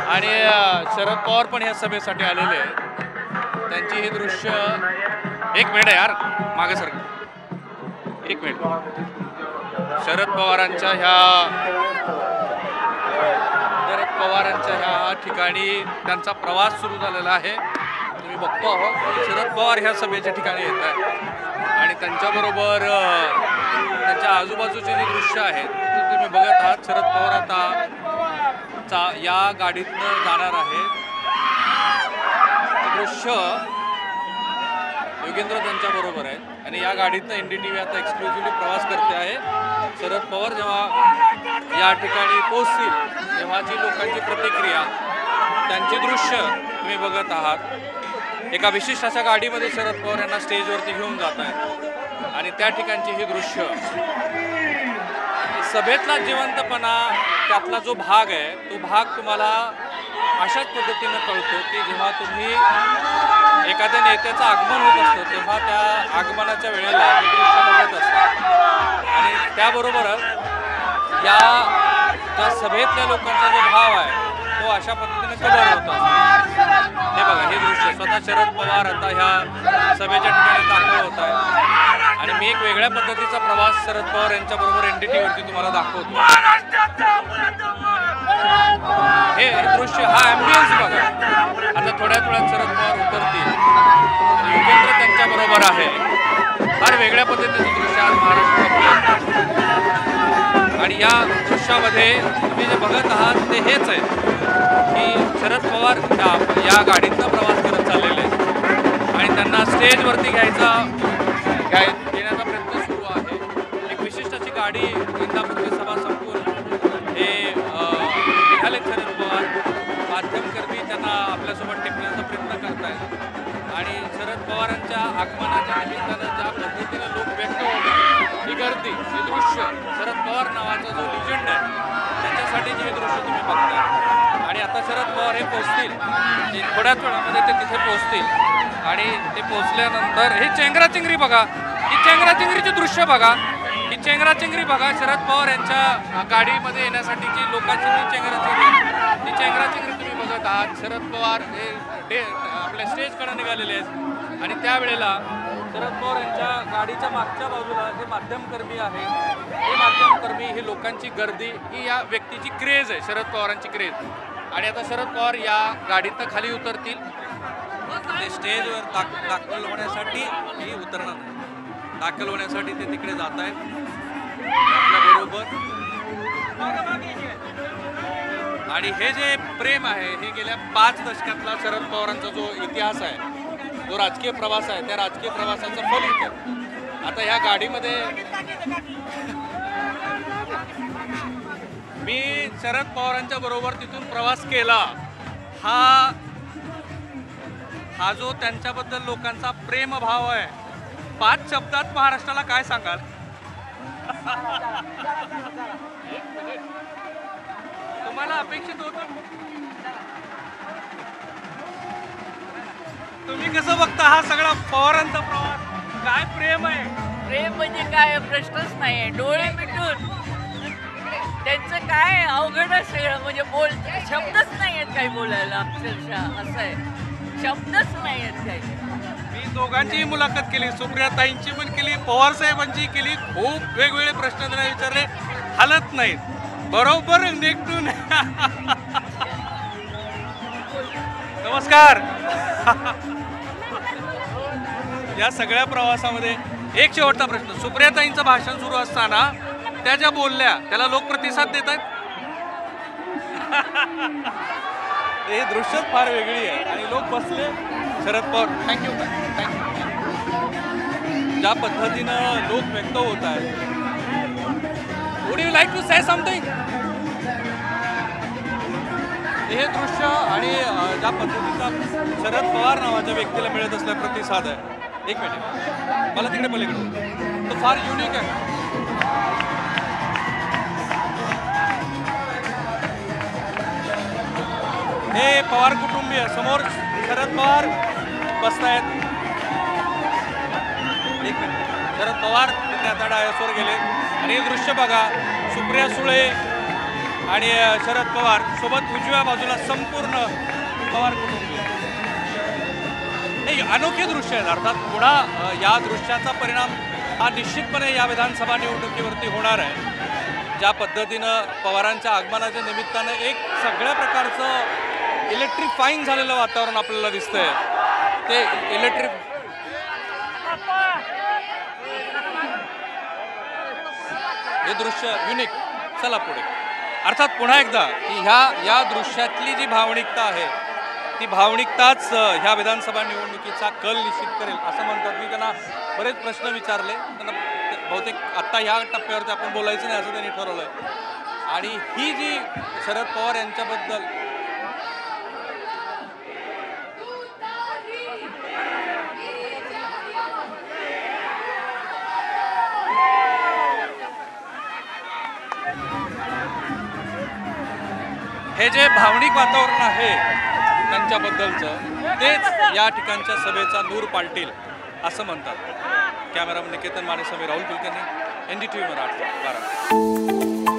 आणि शरद पवार पण या सभेसाठी आलेले आहेत. त्यांची ही दृश्य एक मिनिट यार मागे सर एक मिनिट. शरद पवारांच्या ह्या ठिकाणी त्यांचा प्रवास सुरू झालेला आहे. तुम्ही बघतो आहोत शरद पवार ह्या सभेच्या ठिकाणी येत आहेत आणि त्यांच्याबरोबर त्यांच्या आजूबाजूचे जे दृश्य आहेत ते तुम्ही बघत आहात. शरद पवार आता या गाडीतनं जाणार आहे. दृश्य योगेंद्र त्यांच्या बरोबर आहे आणि या गाडीतनं NDTV आता एक्सक्लुझिव्हली प्रवास करते आहे. शरद पवार जेव्हा या ठिकाणी पोहोचतील तेव्हाची लोकांची प्रतिक्रिया त्यांची दृश्य तुम्ही बघत आहात. एका विशिष्ट अशा गाडीमध्ये शरद पवार यांना स्टेजवरती घेऊन जात आहेत आणि त्या ठिकाणची ही दृश्य सभेतला जिवंतपणा त्यातला जो भाग आहे तो भाग तुम्हाला अशाच पद्धतीनं कळतो की जेव्हा तुम्ही एखाद्या नेत्याचं आगमन होत असतं तेव्हा त्या आगमनाच्या वेळेला हे दृश्य बघत असतं आणि त्याबरोबरच या ज्या सभेतल्या लोकांचा जो भाव आहे तो अशा पद्धतीने कव्हर होत असतो. हे बघा हे दृश्य स्वतः शरद पवार आता ह्या सभेच्या ठिकाणी दाखल होत आहे आणि मी एक वेगळ्या पद्धतीचा प्रवास शरद पवार यांच्याबरोबर NDTVवरती तुम्हाला दाखवतो. हे दृश्य हा ॲम्बियन्स बघा. आता थोड्याच वेळात शरद पवार उतरतील. योगेंद्र त्यांच्या बरोबर आहे. फार वेगळ्या पद्धतीचं दृश्य आज महाराष्ट्रात आणि या दृश्यामध्ये तुम्ही जे बघत आहात ते हेच आहे की शरद पवार या गाडीतनं प्रवास करत चाललेले आहेत आणि त्यांना स्टेजवरती घेण्याचा प्रयत्न सुरू आहे. एक विशिष्ट अशी गाडी इंदापूरची सभा संपवून हे निघाले शरद पवार. माध्यमकर्मी त्यांना आपल्यासोबत टिकण्याचा प्रयत्न करतायत आणि शरद पवारांच्या आगमनाच्या निमित्तानं ज्या पद्धतीने लोक व्यक्त होतात ही गर्दी हे दृश्य शरद पवार नावाचा जो लिजंड आहे त्याच्यासाठीची हे दृश्य तुम्ही बघताय. आणि आता शरद पवार हे पोहोचतील थोड्याच वेळामध्ये ते तिथे पोहोचतील आणि ते पोहोचल्यानंतर हे चेंगराचेंगरी बघा. ही चेंगराचेंगरीची दृश्य बघा. ही चेंगराचेंगरी बघा. शरद पवार यांच्या गाडीमध्ये येण्यासाठीची लोकांची ही चेंगराचेंगरी तुम्ही बघत आहात. शरद पवार हे आपल्या स्टेजकडे निघालेले आहेत आणि त्यावेळेला शरद पवार यांच्या गाडीच्या मागच्या बाजूला जे माध्यमकर्मी आहे हे माध्यमकर्मी ही लोकांची गर्दी ही या व्यक्तीची क्रेज आहे. शरद पवारांची क्रेज. आणि आता शरद पवार या गाडीतनं खाली उतरतील. ते स्टेजवर दाखल होण्यासाठी ही उतरणार दाखल होण्यासाठी ते तिकडे जात आहेत आपल्याबरोबर. आणि हे जे प्रेम आहे हे गेल्या 5 दशकातला शरद पवारांचा जो इतिहास आहे जो राजकीय प्रवास आहे त्या राजकीय प्रवासाचं फल होतं. आता ह्या गाडीमध्ये मी शरद पवारांच्या बरोबर तिथून प्रवास केला. हा जो त्यांच्याबद्दल लोकांचा प्रेमभाव आहे 5 शब्दात महाराष्ट्राला काय सांगाल? तुम्हाला अपेक्षित होतं? तुम्ही कसं बघता हा सगळा पवारांचा प्रवास? काय प्रेम आहे? प्रेम म्हणजे काय प्रश्नच नाही. डोळे मिटून त्यांचं काय अवघडच म्हणजे शब्दच नाही आहेत काही बोलायला. अक्षरशः असं आहे शब्दच नाही आहेत काही. मी दोघांचीही मुलाखत केली. सुप्रियाताईंची पण केली पवार साहेबांची केली. खूप वेगवेगळे प्रश्न त्यांना विचारले हलत नाहीत. बरोबर निकटून नमस्कार. या सगळ्या प्रवासामध्ये एक शेवटचा प्रश्न. सुप्रियाताईंचं भाषण सुरू असताना त्या ज्या बोलल्या त्याला लोक प्रतिसाद देत आहेत. हे दृश्यच फार वेगळी आहे आणि लोक बसले. शरद पवार थँक्यू ज्या पद्धतीनं लोक व्यक्त होत आहेत. Would you like to say something? हे दृश्य आणि ज्या पद्धतीचा शरद पवार नावाच्या व्यक्तीला मिळत असलेला प्रतिसाद आहे. एक मिनिट मला तिकडे पलीकडे तो फार युनिक आहे. हे पवार कुटुंबीय समोर शरद पवार बसतायत. एक मिनिट शरद पवार त्या डायसवर गेले आणि हे दृश्य बघा. सुप्रिया सुळे आणि शरद पवार सोबत उजव्या बाजूला संपूर्ण पवार कुटुंबीय. हे अनोखे दृश्य आहेत. अर्थात पुन्हा या दृश्याचा परिणाम हा निश्चितपणे या विधानसभा निवडणुकीवरती होणार आहे. ज्या पद्धतीनं पवारांच्या आगमनाच्या निमित्तानं एक सगळ्या प्रकारचं इलेक्ट्रिफाईंग झालेलं वातावरण आपल्याला दिसतंय. ते हे दृश्य युनिक. चला पुढे. अर्थात पुन्हा एकदा की या दृश्यातली जी भावनिकता आहे ती भावनिकताच ह्या विधानसभा निवडणुकीचा कल निश्चित करेल असं म्हणतात. मी त्यांना बरेच प्रश्न विचारले. त्यांना बहुतेक आत्ता ह्या टप्प्यावरती आपण बोलायचं नाही असं त्यांनी ठरवलं. आणि ही जी शरद पवार यांच्याबद्दल हे जे भावनिक वातावरण आहे त्यांच्याबद्दलचं तेच या ठिकाणच्या सभेचा नूर पालटेल असं म्हणतात. कॅमेरामन निकेतन मानेसह राहुल कुलकर्णी, NDTV मराठी, बारामती.